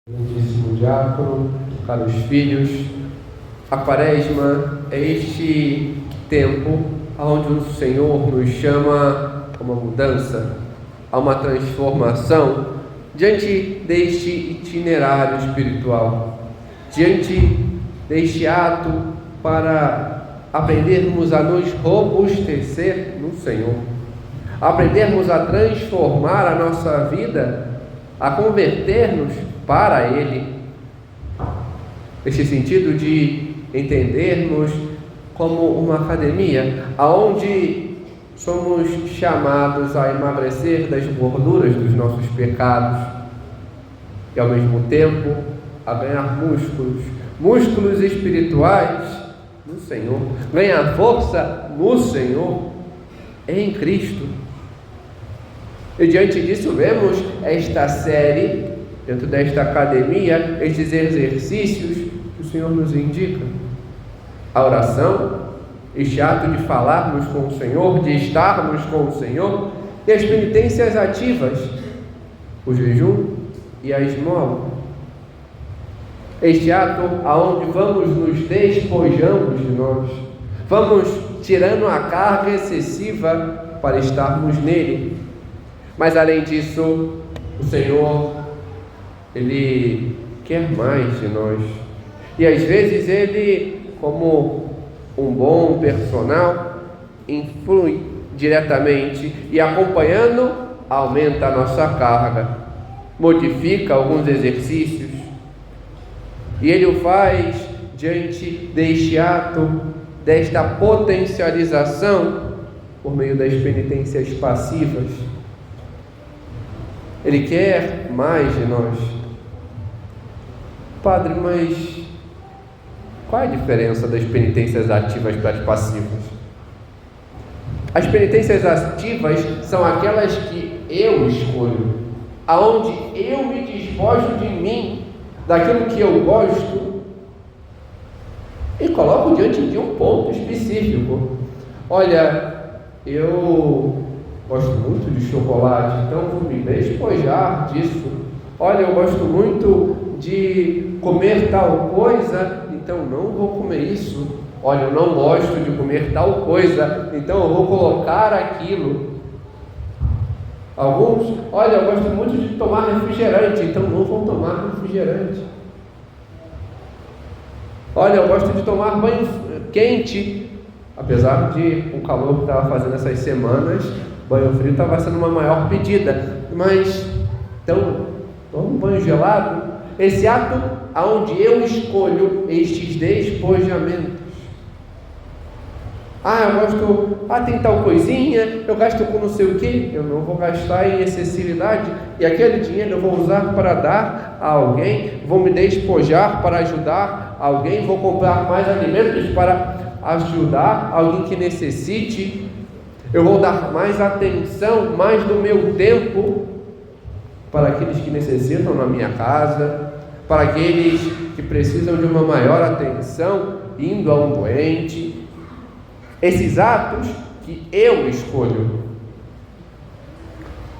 Grandíssimo diácono, caros filhos, a Quaresma é este tempo onde o Senhor nos chama a uma mudança, a uma transformação diante deste itinerário espiritual, diante deste ato para aprendermos a nos robustecer no Senhor, aprendermos a transformar a nossa vida, a converter-nos para Ele. Este sentido de entendermos como uma academia, aonde somos chamados a emagrecer das gorduras dos nossos pecados e ao mesmo tempo a ganhar músculos espirituais no Senhor, ganhar força no Senhor, em Cristo. E diante disso vemos esta série, dentro desta academia, estes exercícios que o Senhor nos indica. A oração, este ato de falarmos com o Senhor, de estarmos com o Senhor, e as penitências ativas, o jejum e a esmola. Este ato aonde vamos nos despojando de nós, vamos tirando a carga excessiva para estarmos nele. Mas além disso, o Senhor, Ele quer mais de nós. E às vezes Ele, como um bom personal, influi diretamente e acompanhando, aumenta a nossa carga, modifica alguns exercícios. E Ele o faz diante deste ato, desta potencialização, por meio das penitências passivas. Ele quer mais de nós. Padre, mas qual é a diferença das penitências ativas para as passivas? As penitências ativas são aquelas que eu escolho, aonde eu me despojo de mim, daquilo que eu gosto, e coloco diante de um ponto específico. Olha, eu gosto muito de chocolate, então vou me despojar disso. Olha, eu gosto muito de comer tal coisa, então não vou comer isso. Olha, eu não gosto de comer tal coisa, então eu vou colocar aquilo. Alguns, olha, eu gosto muito de tomar refrigerante, então não vou tomar refrigerante. Olha, eu gosto de tomar banho quente, apesar de o calor que estava fazendo essas semanas, banho frio estava sendo uma maior pedida, mas então, um banho gelado, esse ato onde eu escolho estes despojamentos. Eu gosto, tem tal coisinha, eu gasto com não sei o que, eu não vou gastar em excessividade, e aquele dinheiro eu vou usar para dar a alguém, vou me despojar para ajudar alguém, vou comprar mais alimentos para ajudar alguém que necessite, eu vou dar mais atenção, mais do meu tempo para aqueles que necessitam na minha casa, para aqueles que precisam de uma maior atenção, indo a um doente. Esses atos que eu escolho.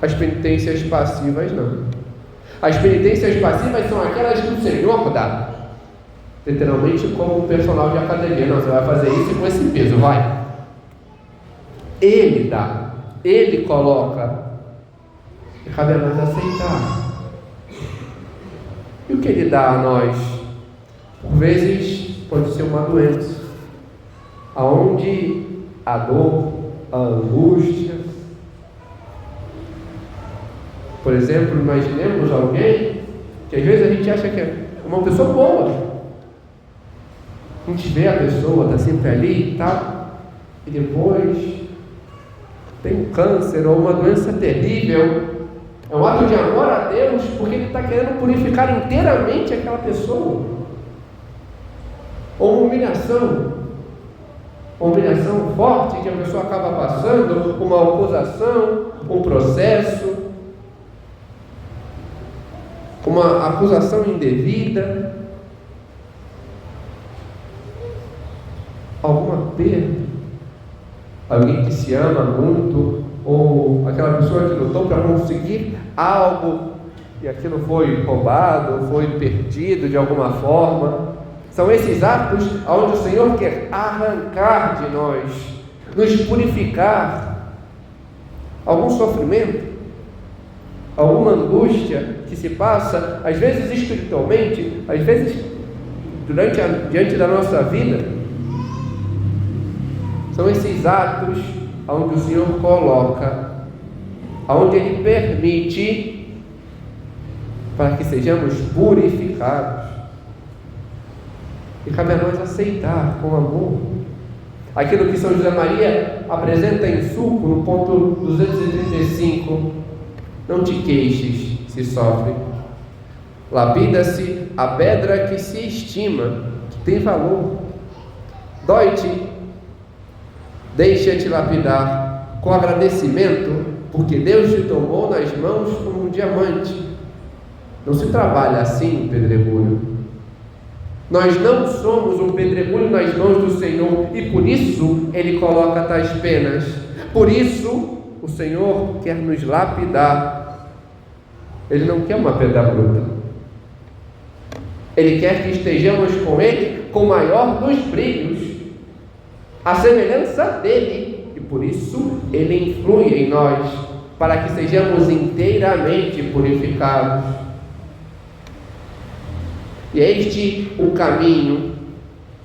As penitências passivas não. As penitências passivas são aquelas que o Senhor dá. Literalmente como um personal de academia. Não, você vai fazer isso com esse peso, vai. Ele dá. Ele coloca. E cabe a nós aceitar. E o que Ele dá a nós? Por vezes pode ser uma doença, aonde a dor, a angústia. Por exemplo, imaginemos alguém que às vezes a gente acha que é uma pessoa boa. A gente vê a pessoa, está sempre ali e tal, e depois tem um câncer ou uma doença terrível. É um ato de amor a Deus, porque Ele está querendo purificar inteiramente aquela pessoa. Ou uma humilhação forte que a pessoa acaba passando, uma acusação, um processo, uma acusação indevida, alguma perda, alguém que se ama muito, ou aquela pessoa que lutou para conseguir algo que aquilo foi roubado, foi perdido de alguma forma. São esses atos onde o Senhor quer arrancar de nós, nos purificar. Algum sofrimento, alguma angústia que se passa, às vezes espiritualmente, às vezes diante da nossa vida. São esses atos onde o Senhor coloca, onde Ele permite, para que sejamos purificados. E cabe a nós aceitar com amor aquilo que São José Maria apresenta em Sulco, no ponto 235. Não te queixes se sofre. Lapida-se a pedra que se estima, que tem valor. Dói-te, deixa-te lapidar com agradecimento, porque Deus te tomou nas mãos como um diamante. Não se trabalha assim, pedregulho. Nós não somos um pedregulho nas mãos do Senhor, e por isso Ele coloca tais penas. Por isso o Senhor quer nos lapidar. Ele não quer uma pedra bruta. Ele quer que estejamos com Ele com o maior dos brilhos, a semelhança dEle, e por isso Ele influi em nós, para que sejamos inteiramente purificados. E é este o caminho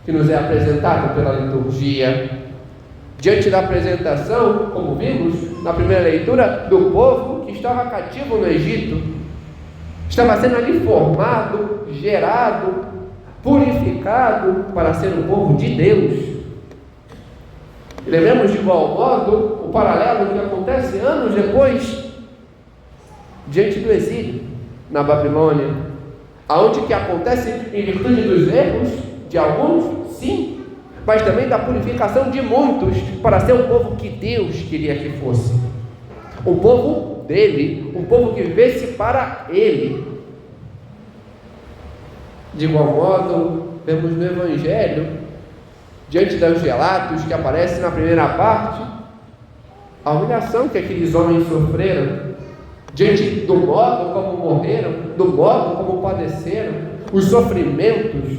que nos é apresentado pela liturgia. Diante da apresentação, como vimos na primeira leitura, do povo que estava cativo no Egito, estava sendo ali formado, gerado, purificado para ser um povo de Deus. E lembramos de igual modo o paralelo que acontece anos depois, diante do exílio na Babilônia, aonde que acontece em virtude dos erros de alguns, sim, mas também da purificação de muitos, para ser o povo que Deus queria que fosse, o povo dele, um povo que vivesse para Ele. De igual modo, vemos no Evangelho, diante dos relatos que aparecem na primeira parte, a humilhação que aqueles homens sofreram, diante do modo como morreram, do modo como padeceram, os sofrimentos,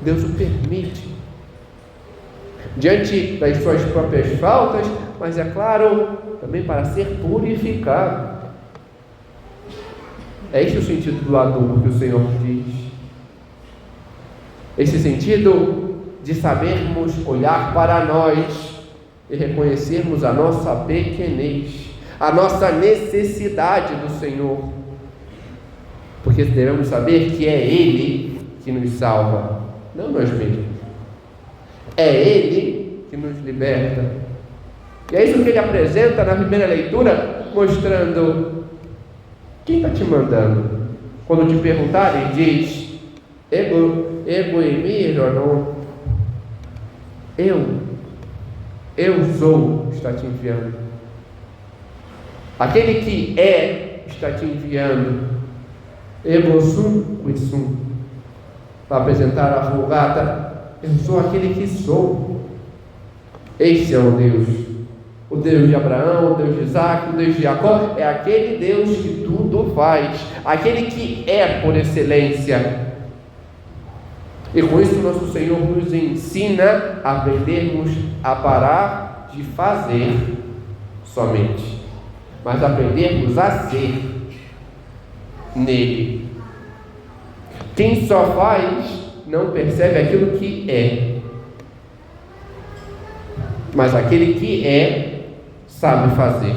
Deus o permite, diante das suas próprias faltas, mas é claro, também para ser purificado. É esse o sentido do adubo que o Senhor diz. Esse sentido de sabermos olhar para nós e reconhecermos a nossa pequenez, a nossa necessidade do Senhor, porque devemos saber que é Ele que nos salva, não nós mesmos. É Ele que nos liberta. E é isso que Ele apresenta na primeira leitura, mostrando quem está te mandando. Quando te perguntarem, diz: ego emir ou não? Eu sou, está te enviando. Aquele que está te enviando. Ego sum qui sum. Para apresentar a Vulgata, eu sou aquele que sou. Este é o Deus de Abraão, o Deus de Isaac, o Deus de Jacó, é aquele Deus que tudo faz, aquele que é por excelência. E com isso nosso Senhor nos ensina a aprendermos a parar de fazer somente, mas aprendermos a ser nele. Quem só faz não percebe aquilo que é, mas aquele que é sabe fazer.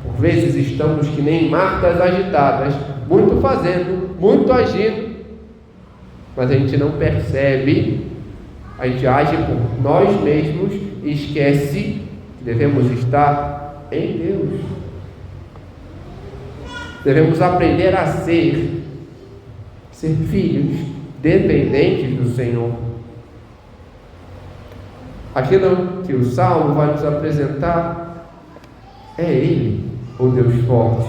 Por vezes estamos que nem martas agitadas, muito fazendo, muito agindo, mas a gente não percebe, a gente age por nós mesmos e esquece que devemos estar em Deus. Devemos aprender a ser filhos dependentes do Senhor. Aquilo que o Salmo vai nos apresentar é Ele, o Deus forte.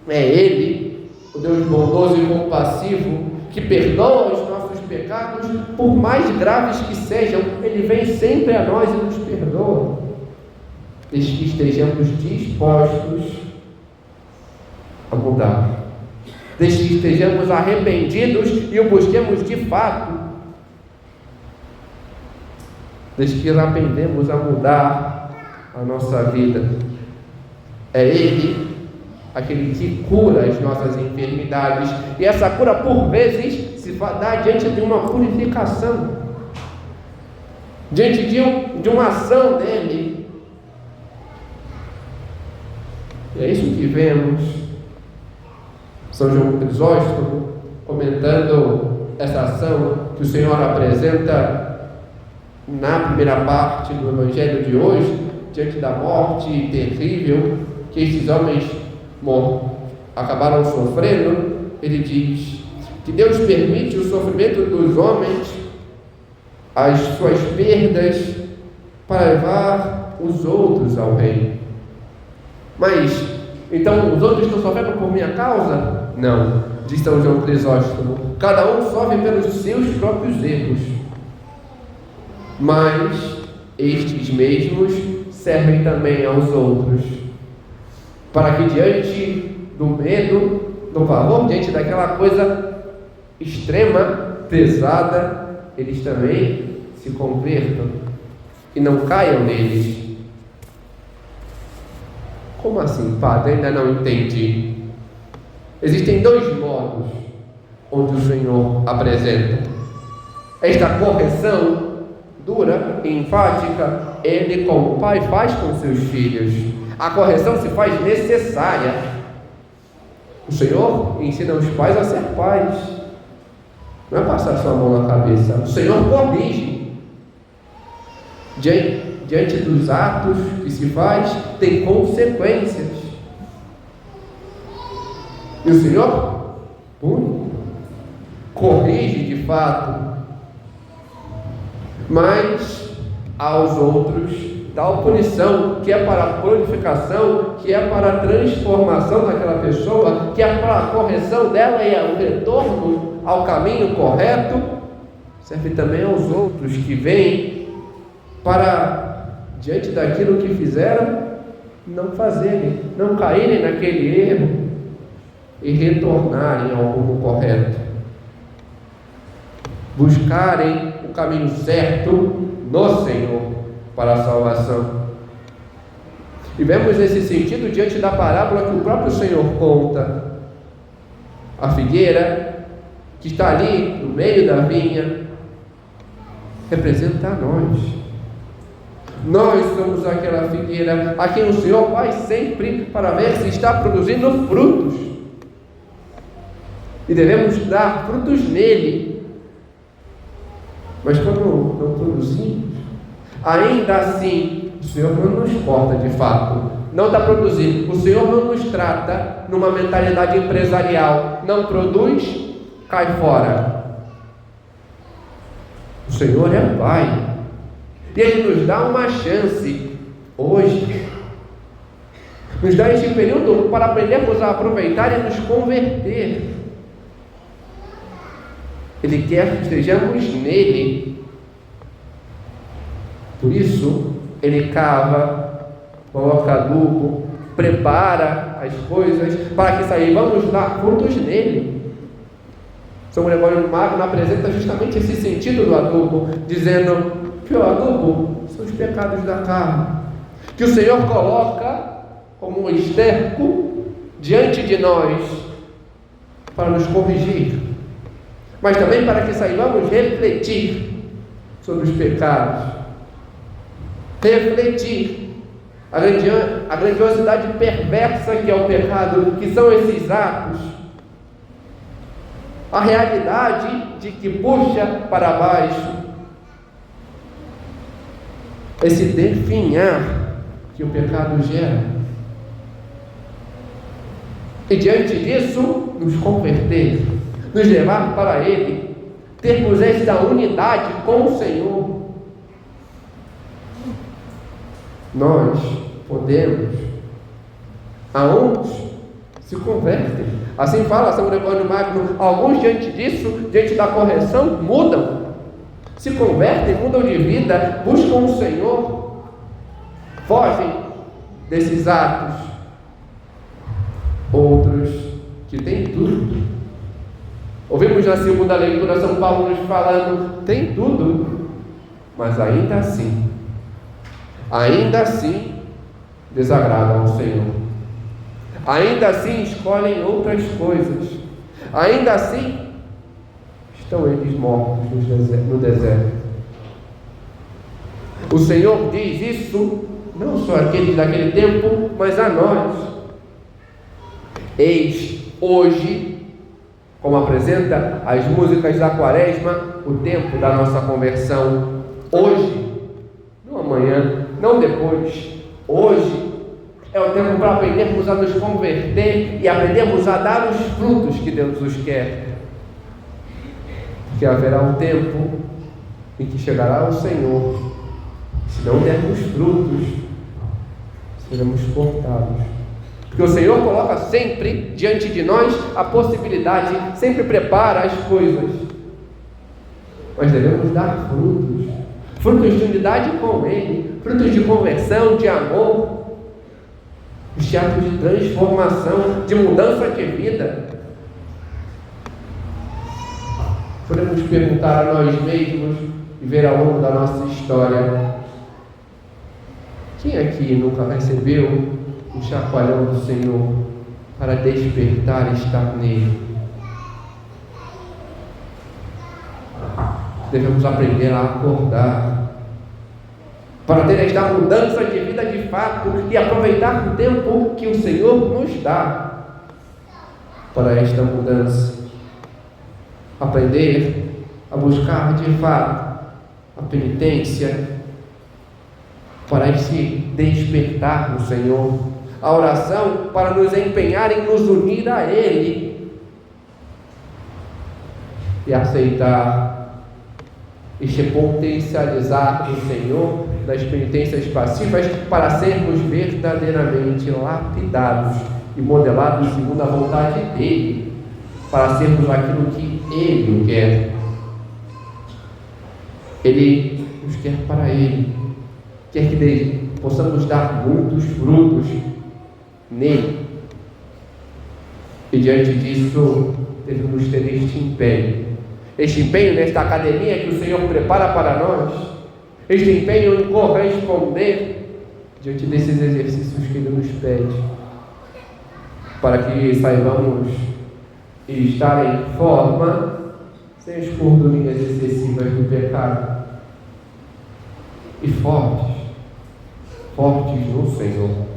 É Ele, o Deus bondoso e compassivo, que perdoa os nossos pecados, por mais graves que sejam. Ele vem sempre a nós e nos perdoa, desde que estejamos dispostos a mudar. Desde que estejamos arrependidos e o busquemos de fato. Desde que aprendemos a mudar a nossa vida. É Ele aquele que cura as nossas enfermidades. E essa cura, por vezes, se dá diante de uma purificação, diante de uma ação dele. E é isso que vemos São João Crisóstomo comentando essa ação que o Senhor apresenta na primeira parte do Evangelho de hoje, diante da morte terrível que esses homens acabaram sofrendo. Ele diz que Deus permite o sofrimento dos homens, as suas perdas, para levar os outros ao reino. Mas, então, os outros estão sofrendo por minha causa? Não, diz São João Crisóstomo. Cada um sofre pelos seus próprios erros, mas estes mesmos servem também aos outros, para que diante do medo, do pavor, diante daquela coisa extrema, pesada, eles também se convertam e não caiam neles. Como assim, padre? Ainda não entendi. Existem dois modos onde o Senhor apresenta esta correção dura e enfática. Ele, como pai, faz com seus filhos. A correção se faz necessária. O Senhor ensina os pais a ser pais. Não é passar sua mão na cabeça. O Senhor corrige. Diante dos atos que se faz, tem consequências. E o Senhor pune, corrige de fato, mas aos outros dá a punição, que é para a purificação, que é para a transformação daquela pessoa, que é para a correção dela e o retorno ao caminho correto. Serve também aos outros que vêm para, diante daquilo que fizeram, não fazerem, não caírem naquele erro e retornarem ao rumo correto, buscarem o caminho certo no Senhor para a salvação. E vemos esse sentido diante da parábola que o próprio Senhor conta. A figueira que está ali no meio da vinha representa a nós. Nós somos aquela figueira a quem o Senhor vai sempre para ver se está produzindo frutos. E devemos dar frutos nele. Mas quando não produzimos, ainda assim, o Senhor não nos corta de fato. Não está produzindo. O Senhor não nos trata numa mentalidade empresarial. Não produz, cai fora. O Senhor é Pai. E Ele nos dá uma chance hoje. Nos dá este período para aprendermos a aproveitar e nos converter. Ele quer que estejamos nele. Por isso, Ele cava, coloca adubo, prepara as coisas para que saibamos dar frutos nele. São Gregório Magno apresenta justamente esse sentido do adubo, dizendo que o adubo são os pecados da carne, que o Senhor coloca como um esterco diante de nós para nos corrigir, mas também para que saibamos refletir sobre os pecados, refletir a grandiosidade perversa que é o pecado, que são esses atos, a realidade de que puxa para baixo, esse definhar que o pecado gera. E diante disso, nos converter, nos levar para Ele, termos esta unidade com o Senhor. Nós podemos, aonde se convertem. Assim fala São Gregório Magno, alguns diante disso, diante da correção, mudam, se convertem, mudam de vida, buscam o Senhor, fogem desses atos. Outros Vimos na segunda leitura São Paulo nos falando, tem tudo, mas ainda assim desagradam ao Senhor. Ainda assim escolhem outras coisas. Ainda assim estão eles mortos no deserto. O Senhor diz isso não só àqueles daquele tempo, mas a nós. Eis hoje, como apresenta as músicas da Quaresma, o tempo da nossa conversão. Hoje, não amanhã, não depois. Hoje é o tempo para aprendermos a nos converter e aprendermos a dar os frutos que Deus nos quer. Porque haverá um tempo em que chegará o Senhor. Se não dermos frutos, seremos cortados. Porque o Senhor coloca sempre diante de nós a possibilidade, sempre prepara as coisas. Mas devemos dar frutos. Frutos de unidade com Ele, frutos de conversão, de amor, de atos de transformação, de mudança de vida. Podemos perguntar a nós mesmos e ver ao longo da nossa história: quem aqui nunca recebeu um chacoalhão do Senhor para despertar e estar nele? Devemos aprender a acordar para ter esta mudança de vida de fato e aproveitar o tempo que o Senhor nos dá para esta mudança. Aprender a buscar de fato a penitência para esse despertar no Senhor, a oração para nos empenhar em nos unir a Ele e aceitar este potencializar do Senhor das penitências passivas para sermos verdadeiramente lapidados e modelados segundo a vontade dEle, para sermos aquilo que Ele quer. Ele nos quer para Ele, quer que possamos dar muitos frutos nele. E diante disso, devemos ter este empenho nesta academia que o Senhor prepara para nós, este empenho em corresponder diante desses exercícios que Ele nos pede, para que saibamos estar em forma, sem as gordurinhas excessivas do pecado, e fortes no Senhor.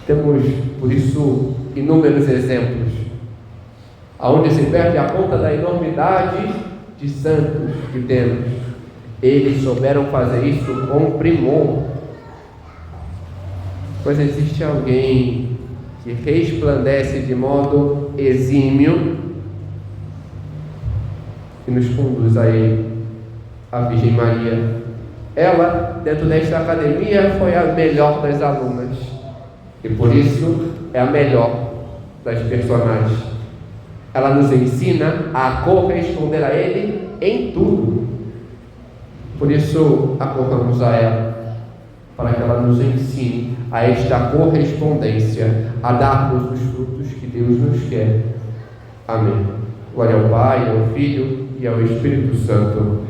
Temos, por isso, inúmeros exemplos, aonde se perde a conta da enormidade de santos que temos. Eles souberam fazer isso com primor. Pois existe alguém que resplandece de modo exímio e nos conduz a Ele, a Virgem Maria. Ela, dentro desta academia, foi a melhor das alunas e por isso é a melhor das personagens. Ela nos ensina a corresponder a Ele em tudo. Por isso, acorramos a ela, para que ela nos ensine a esta correspondência, a darmos os frutos que Deus nos quer. Amém. Glória ao Pai, ao Filho e ao Espírito Santo.